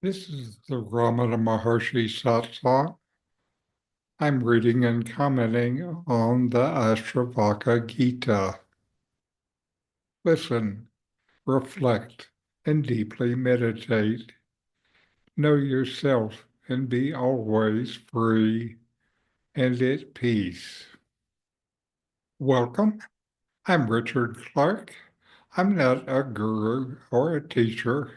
This is the Ramana Maharshi Satsang. I'm reading and commenting on the Ashtavakra Gita. Listen, reflect, and deeply meditate. Know yourself and be always free and at peace. Welcome. I'm Richard Clarke. I'm not a guru or a teacher.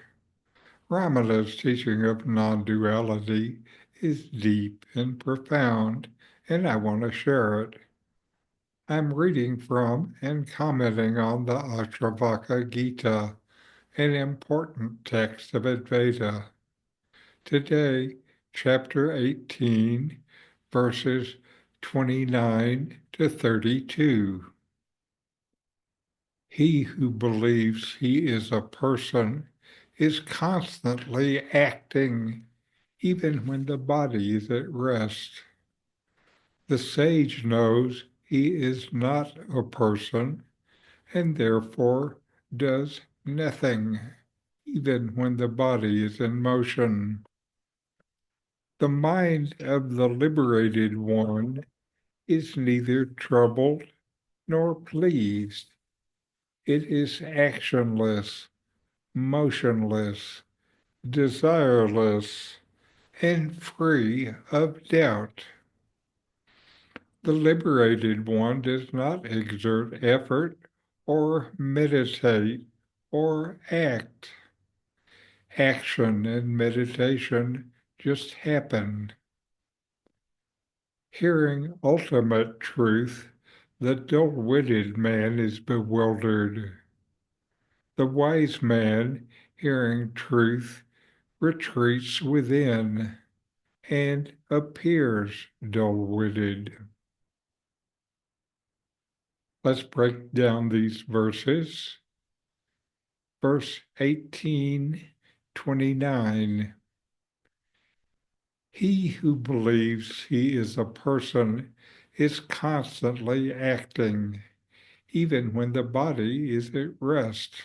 Ramana's teaching of non-duality is deep and profound, and I want to share it. I'm reading from and commenting on the Ashtavakra Gita, an important text of Advaita. Today, chapter 18, verses 29 to 32. He who believes he is a person is constantly acting, even when the body is at rest. The sage knows he is not a person and therefore does nothing, even when the body is in motion. The mind of the liberated one is neither troubled nor pleased. It is actionless, motionless, desireless, and free of doubt. The liberated one does not exert effort or meditate or act. Action and meditation just happen. Hearing ultimate truth, the dull-witted man is bewildered. The wise man, hearing truth, retreats within and appears dull-witted. Let's break down these verses. Verse 18:29. He who believes he is a person is constantly acting, even when the body is at rest.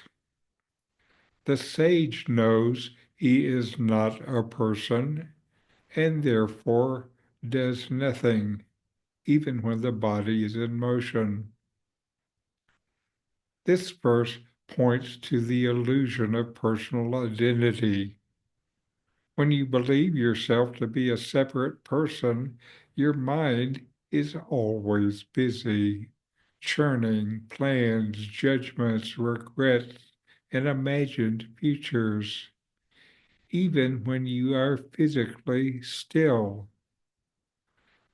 The sage knows he is not a person and therefore does nothing, even when the body is in motion. This verse points to the illusion of personal identity. When you believe yourself to be a separate person, your mind is always busy, churning plans, judgments, regrets, and imagined futures, even when you are physically still.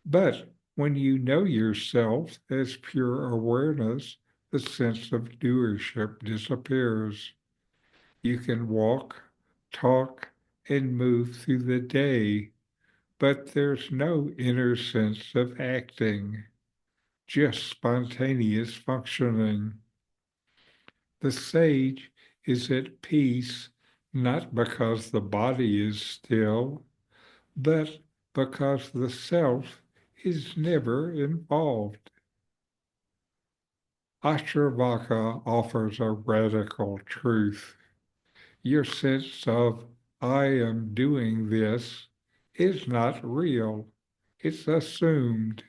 But when you know yourself as pure awareness, the sense of doership disappears. You can walk, talk, and move through the day, but there's no inner sense of acting, just spontaneous functioning. The sage is at peace not because the body is still, but because the self is never involved. Ashtavakra offers a radical truth. Your sense of, I am doing this, is not real. It's assumed.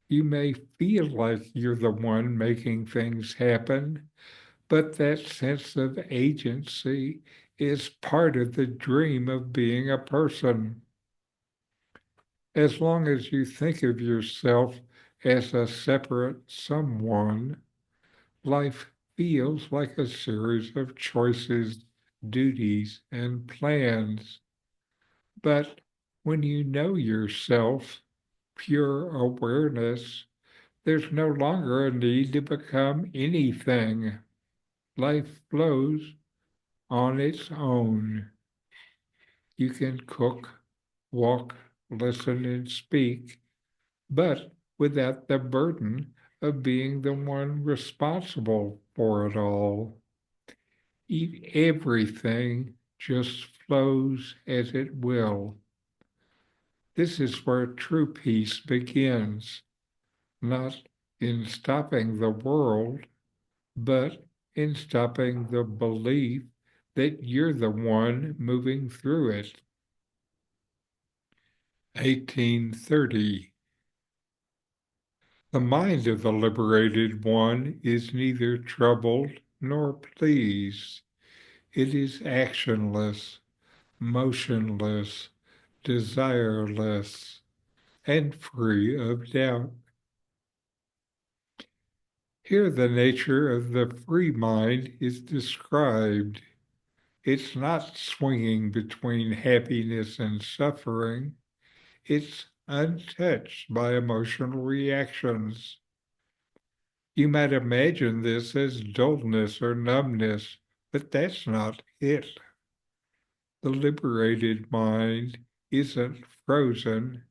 You may feel like you're the one making things happen, but that sense of agency is part of the dream of being a person. As long as you think of yourself as a separate someone, life feels like a series of choices, duties, and plans. But when you know yourself, pure awareness, there's no longer a need to become anything. Life flows on its own. You can cook, walk, listen, and speak, but without the burden of being the one responsible for it all. Everything just flows as it will. This is where true peace begins, not in stopping the world, but in stopping the belief that you're the one moving through it. 1830. The mind of the liberated one is neither troubled nor pleased. It is actionless, motionless, desireless, and free of doubt. Here the nature of the free mind is described. It's not swinging between happiness and suffering. It's untouched by emotional reactions. You might imagine this as dullness or numbness, but that's not it. The liberated mind isn't frozen.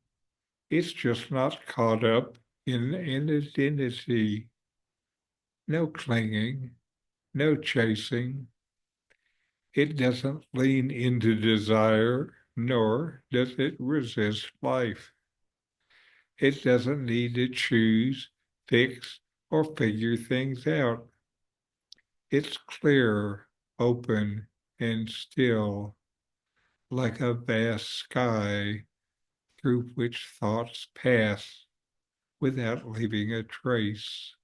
It's just not caught up in an identity. No clinging, no chasing. It doesn't lean into desire, nor does it resist life. It doesn't need to choose, fix, or figure things out. It's clear, open, and still, like a vast sky through which thoughts pass without leaving a trace.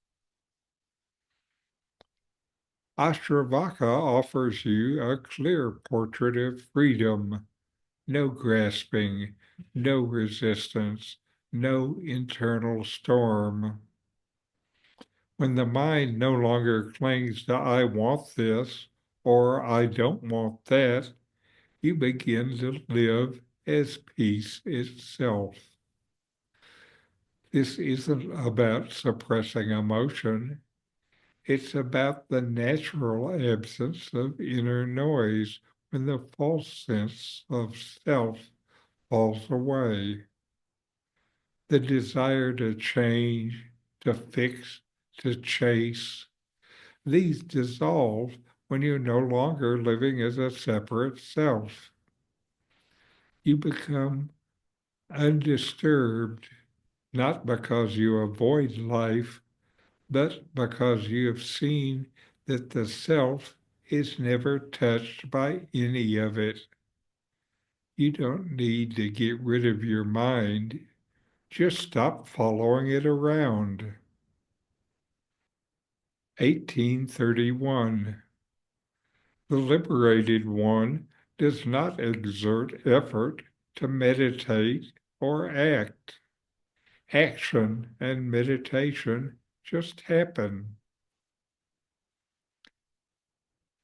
Ashtavakra offers you a clear portrait of freedom, no grasping, no resistance, no internal storm. When the mind no longer clings to I want this or I don't want that, you begin to live as peace itself. This isn't about suppressing emotion. It's about the natural absence of inner noise when the false sense of self falls away. The desire to change, to fix, to chase, these dissolve when you're no longer living as a separate self. You become undisturbed, not because you avoid life, but because you have seen that the self is never touched by any of it. You don't need to get rid of your mind. Just stop following it around. 1831. The liberated one does not exert effort to meditate or act. Action and meditation just happen.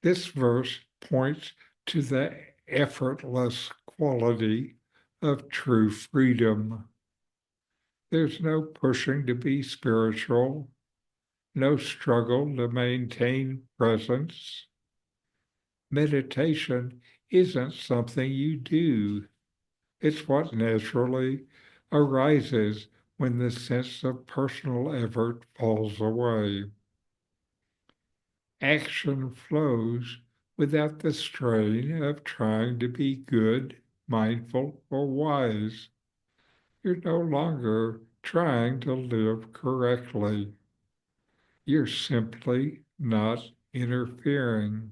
This verse points to the effortless quality of true freedom. There's no pushing to be spiritual, no struggle to maintain presence. Meditation isn't something you do. It's what naturally arises when the sense of personal effort falls away. Action flows without the strain of trying to be good, mindful, or wise. You're no longer trying to live correctly. You're simply not interfering.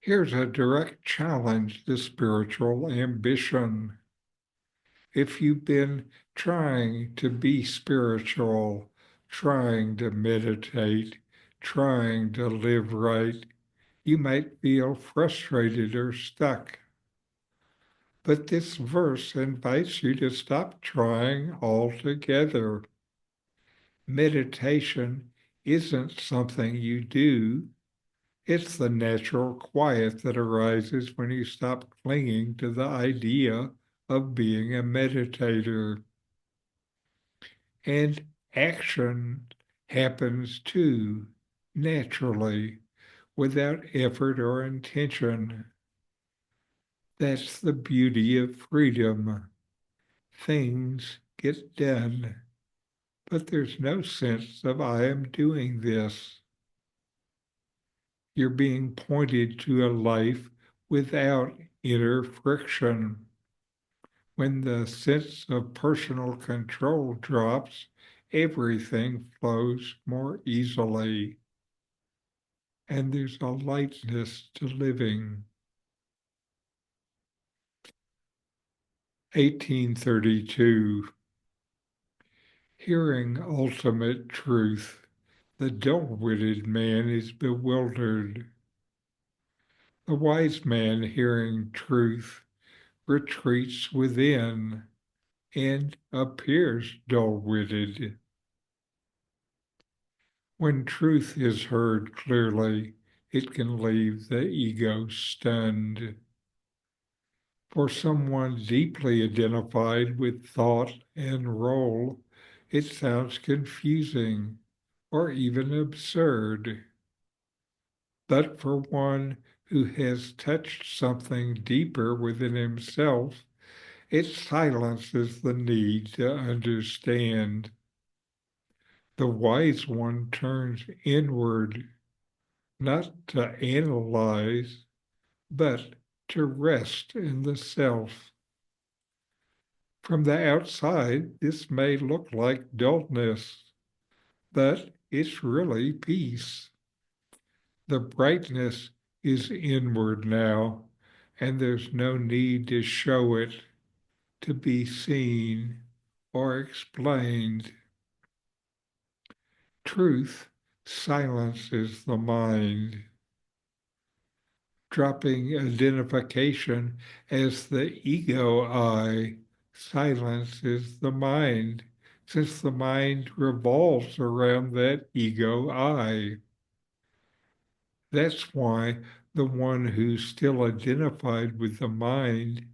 Here's a direct challenge to spiritual ambition. If you've been trying to be spiritual, trying to meditate, trying to live right, you might feel frustrated or stuck. But this verse invites you to stop trying altogether. Meditation isn't something you do. It's the natural quiet that arises when you stop clinging to the idea of being a meditator. And action happens too, naturally, without effort or intention. That's the beauty of freedom. Things get done, but there's no sense of I am doing this. You're being pointed to a life without inner friction. When the sense of personal control drops, everything flows more easily. and there's a lightness to living. 1832. Hearing ultimate truth, the dull-witted man is bewildered. The wise man, hearing truth, retreats within and appears dull-witted. When truth is heard clearly, it can leave the ego stunned. For someone deeply identified with thought and role, it sounds confusing or even absurd. But for one who has touched something deeper within himself, it silences the need to understand. The wise one turns inward, not to analyze, but to rest in the self. From the outside, this may look like dullness, but it's really peace. The brightness is inward now, and there's no need to show it, to be seen or explained. Truth silences the mind. Dropping identification as the ego I silences the mind, since the mind revolves around that ego I. That's why the one who's still identified with the mind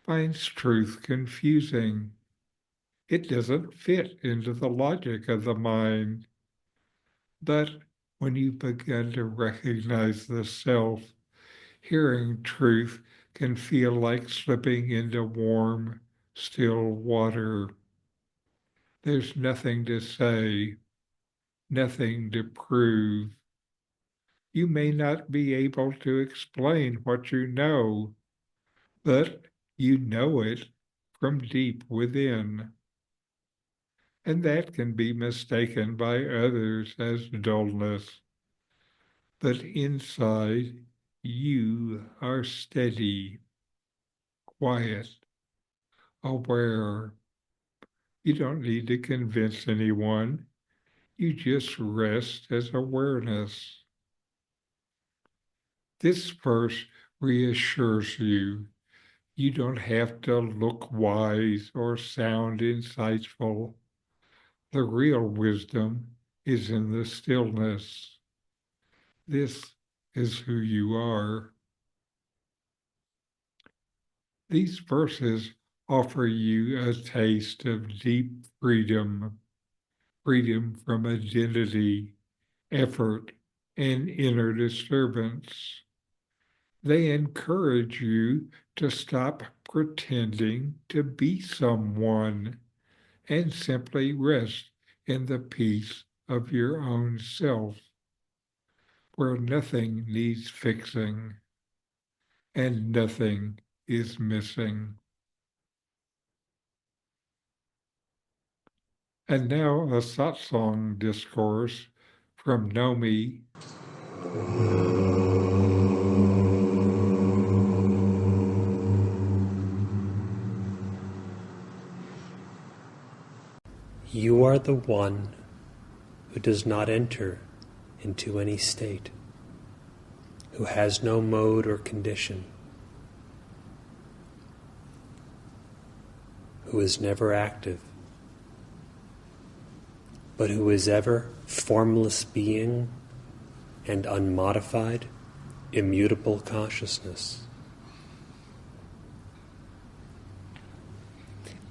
finds truth confusing. It doesn't fit into the logic of the mind. But when you begin to recognize the self, hearing truth can feel like slipping into warm, still water. There's nothing to say, nothing to prove. You may not be able to explain what you know, but you know it from deep within. And that can be mistaken by others as dullness. But inside, you are steady, quiet, aware. You don't need to convince anyone. You just rest as awareness. This verse reassures you. You don't have to look wise or sound insightful. The real wisdom is in the stillness. This is who you are. These verses offer you a taste of deep freedom, freedom from identity, effort, and inner disturbance. They encourage you to stop pretending to be someone and simply rest in the peace of your own self, where nothing needs fixing and nothing is missing. And now a satsang discourse from Nome. You are the one who does not enter into any state, who has no mode or condition, who is never active, but who is ever formless being and unmodified, immutable consciousness.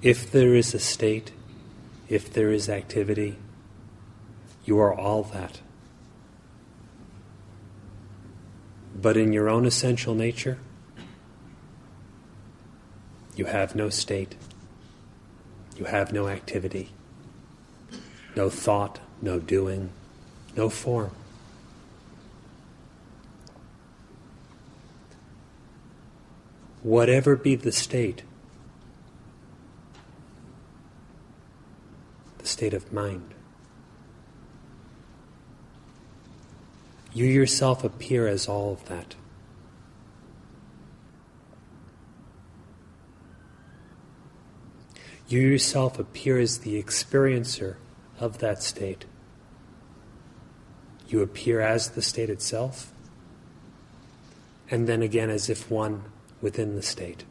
If there is a state, if there is activity, you are all that. But in your own essential nature, you have no state, you have no activity, no thought, no doing, no form. Whatever be the state of mind, You yourself appear as all of that. You yourself appear as the experiencer of that state. You appear as the state itself, and then again as if one within the state.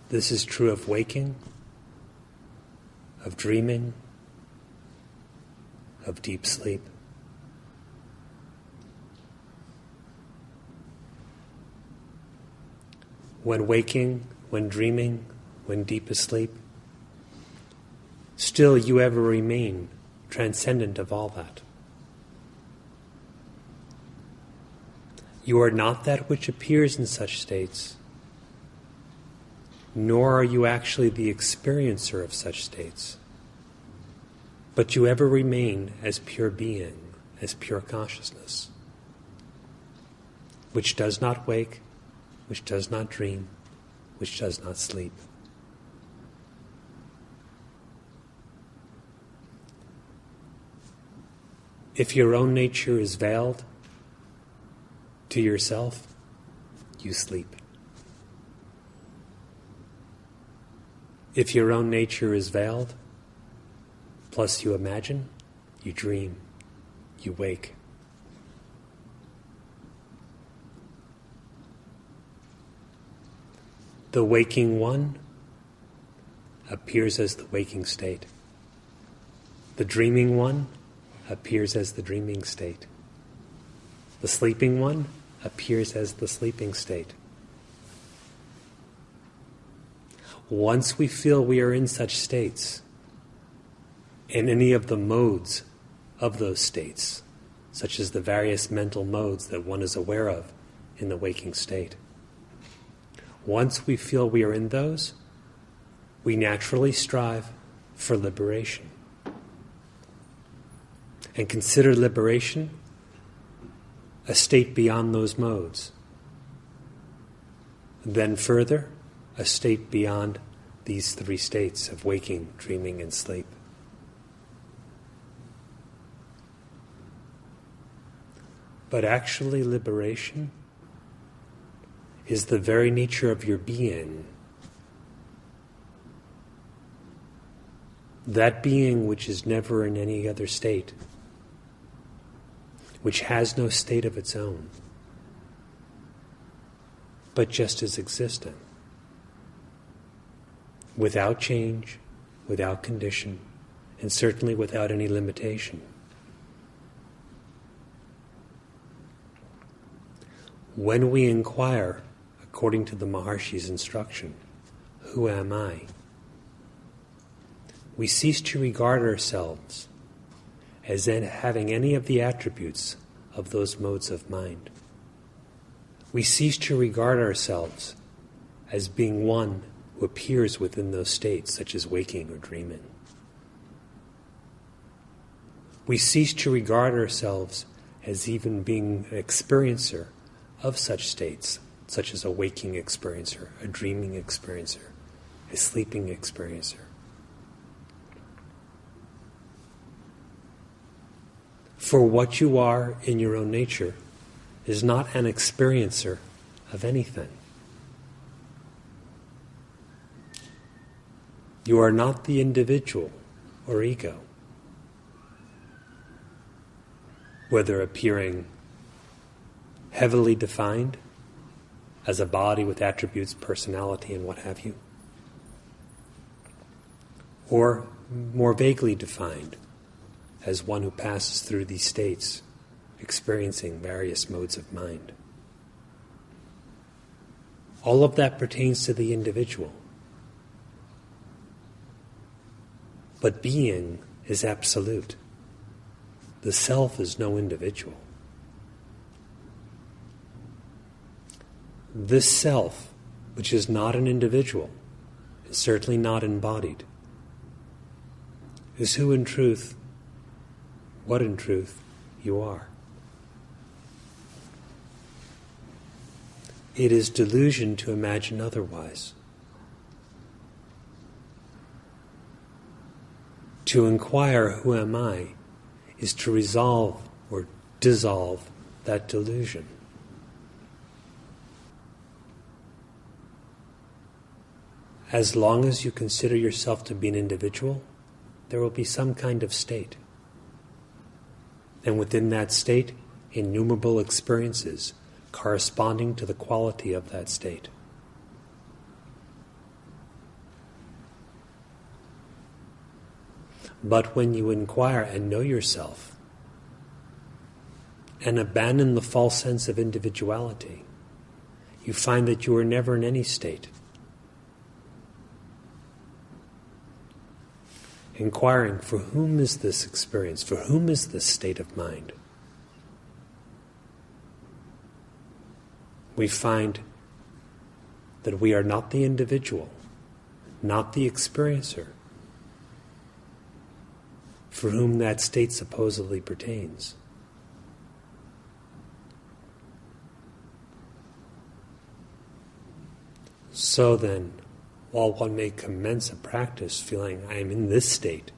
This is true of waking, of dreaming, of deep sleep. When waking, when dreaming, when deep asleep, still you ever remain transcendent of all that. You are not that which appears in such states, nor are you actually the experiencer of such states, but you ever remain as pure being, as pure consciousness, which does not wake, which does not dream, which does not sleep. If your own nature is veiled to yourself, you sleep. If your own nature is veiled, plus you imagine, you dream, you wake. The waking one appears as the waking state. The dreaming one appears as the dreaming state. The sleeping one appears as the sleeping state. Once we feel we are in such states, in any of the modes of those states, such as the various mental modes that one is aware of in the waking state, once we feel we are in those, we naturally strive for liberation. And consider liberation a state beyond those modes. Then further, a state beyond these three states of waking, dreaming, and sleep. But actually, liberation is the very nature of your being. That being which is never in any other state, which has no state of its own, but just is existing, without change, without condition, and certainly without any limitation. When we inquire, according to the Maharshi's instruction, who am I? We cease to regard ourselves as having any of the attributes of those modes of mind. We cease to regard ourselves as being one who appears within those states, such as waking or dreaming. We cease to regard ourselves as even being an experiencer of such states, such as a waking experiencer, a dreaming experiencer, a sleeping experiencer. For what you are in your own nature is not an experiencer of anything. You are not the individual or ego, whether appearing heavily defined as a body with attributes, personality, and what have you, or more vaguely defined as one who passes through these states, experiencing various modes of mind. All of that pertains to the individual. But being is absolute. The self is no individual. This self, which is not an individual, is certainly not embodied, is who in truth, what in truth you are. It is delusion to imagine otherwise. To inquire, who am I, is to resolve or dissolve that delusion. As long as you consider yourself to be an individual, there will be some kind of state. And within that state, innumerable experiences corresponding to the quality of that state. But when you inquire and know yourself, and abandon the false sense of individuality, you find that you are never in any state. Inquiring, for whom is this experience? For whom is this state of mind? We find that we are not the individual, not the experiencer, for whom that state supposedly pertains. So then, while one may commence a practice feeling I am in this state,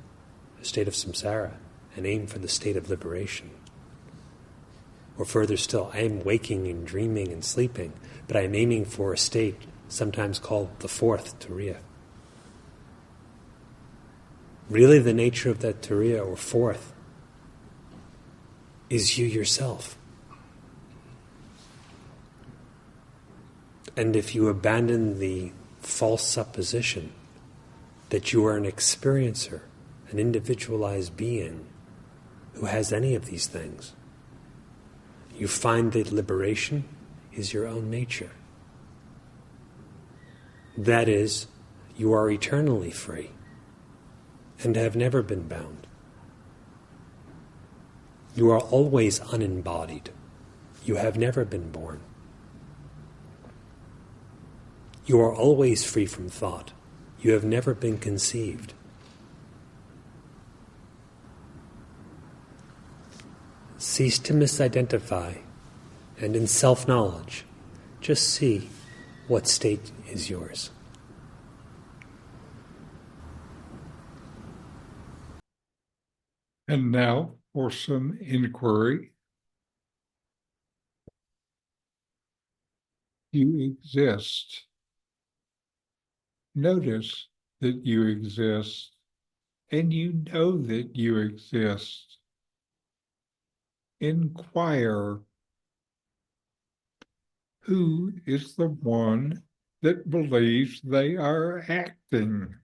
a state of samsara, and aim for the state of liberation, or further still, I am waking and dreaming and sleeping, but I am aiming for a state sometimes called the fourth turiya. Really, the nature of that turiya or fourth is you yourself. And if you abandon the false supposition that you are an experiencer, an individualized being who has any of these things, you find that liberation is your own nature. That is, you are eternally free and have never been bound. You are always unembodied. You have never been born. You are always free from thought. You have never been conceived. Cease to misidentify, and in self-knowledge, just see what state is yours. And now for some inquiry. You exist. Notice that you exist, and you know that you exist. Inquire, who is the one that believes they are acting?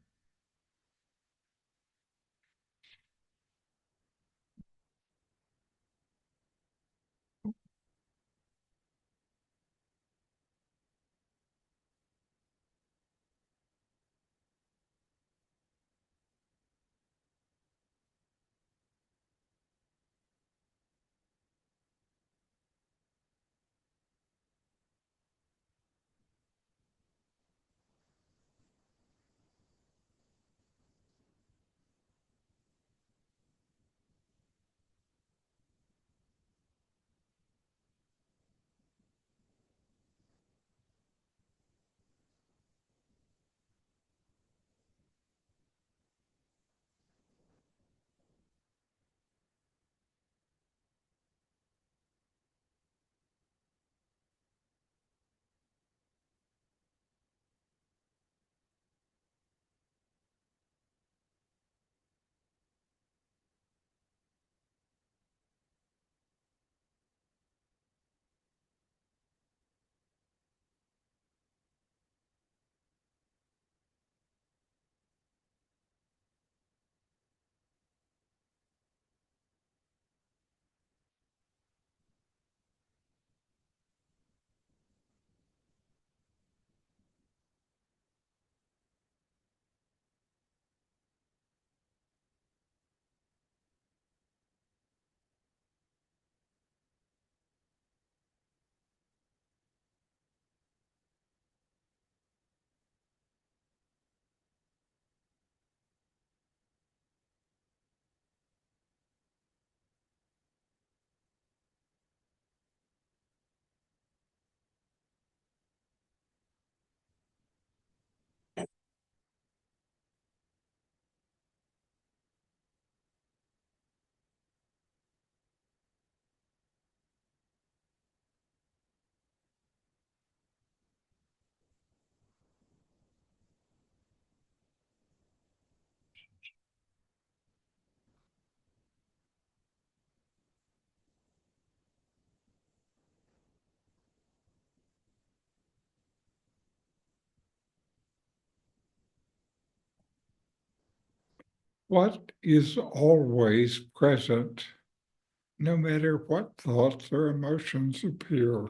What is always present, no matter what thoughts or emotions appear?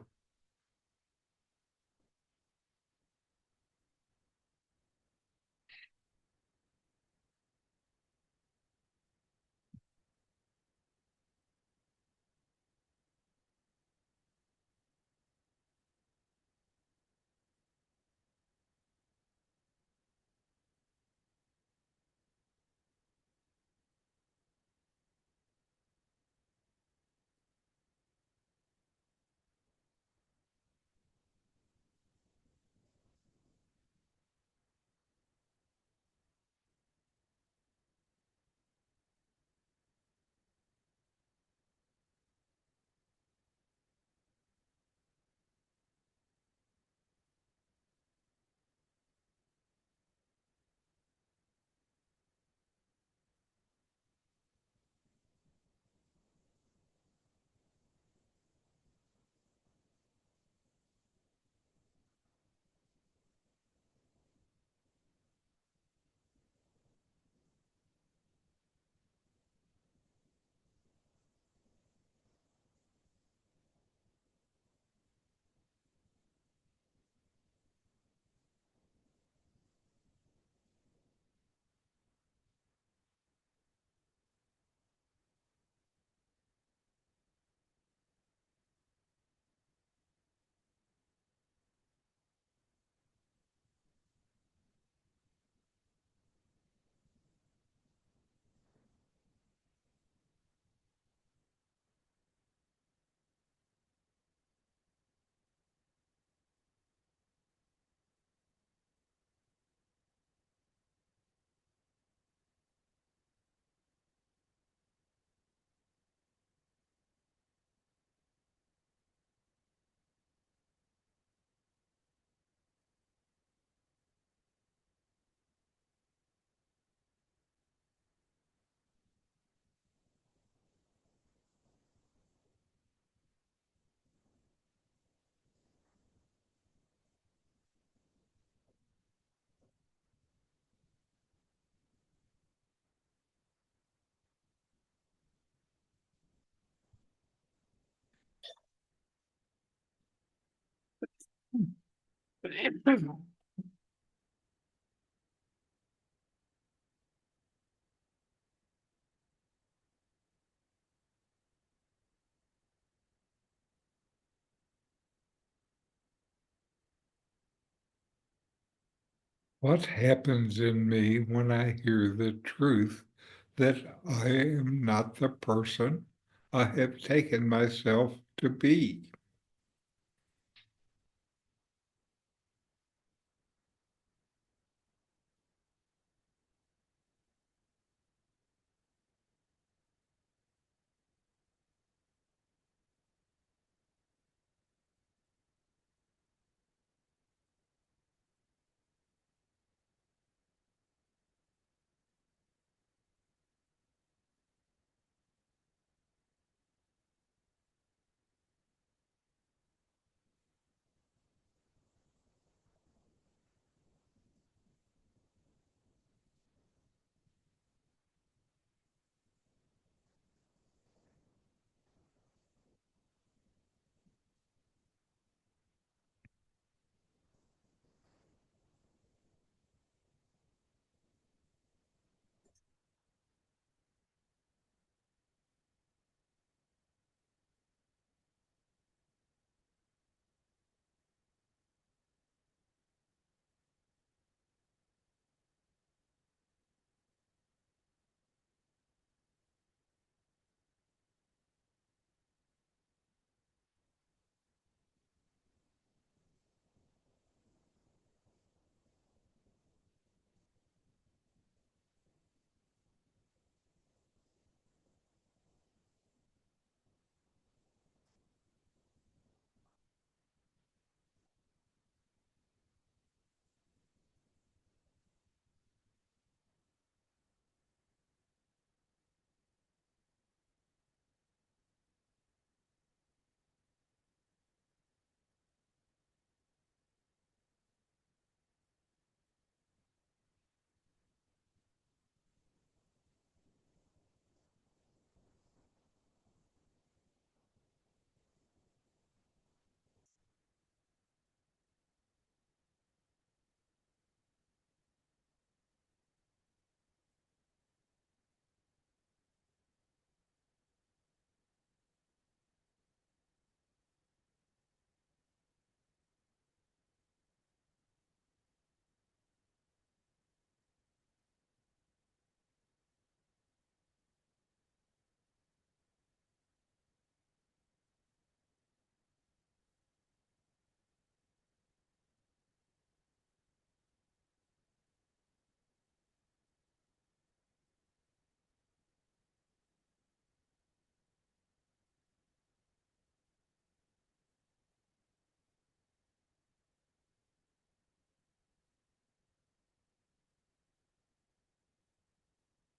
What happens in me when I hear the truth that I am not the person I have taken myself to be?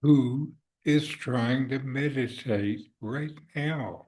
Who is trying to meditate right now?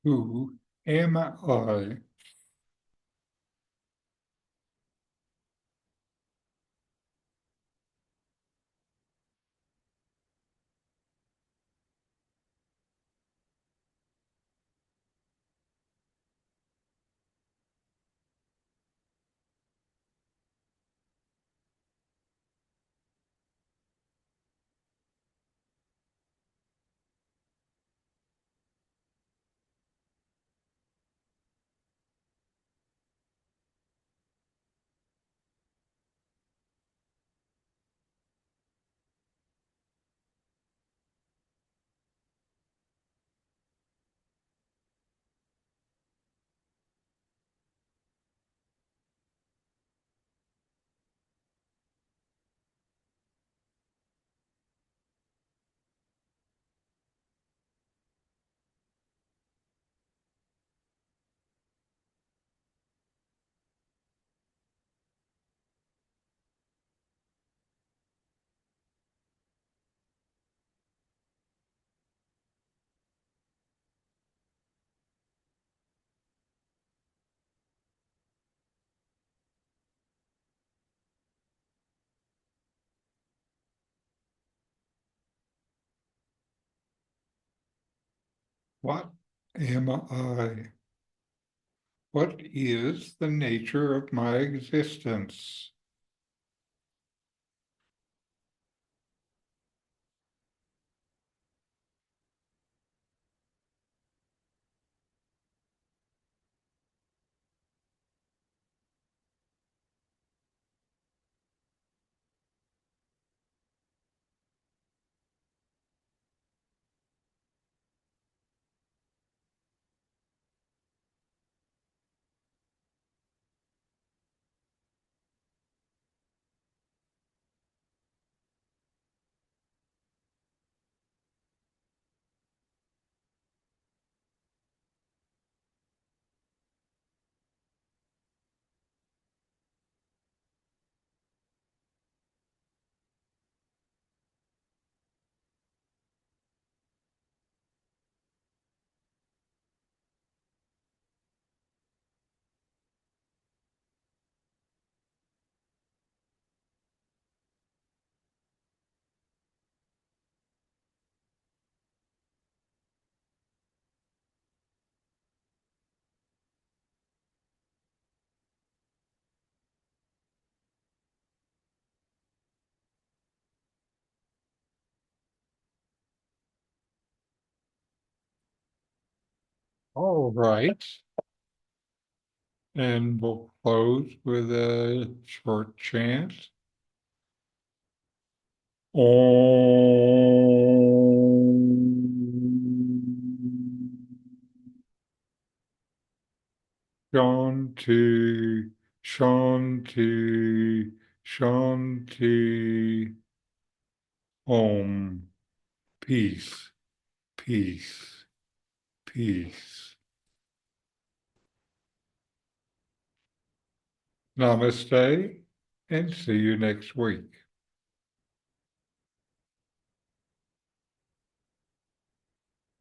Who am I? What am I? What is the nature of my existence? All right. And we'll close with a short chant. Om Shanti, Shanti, Shanti. Om. Peace, peace, peace. Namaste, and see you next week.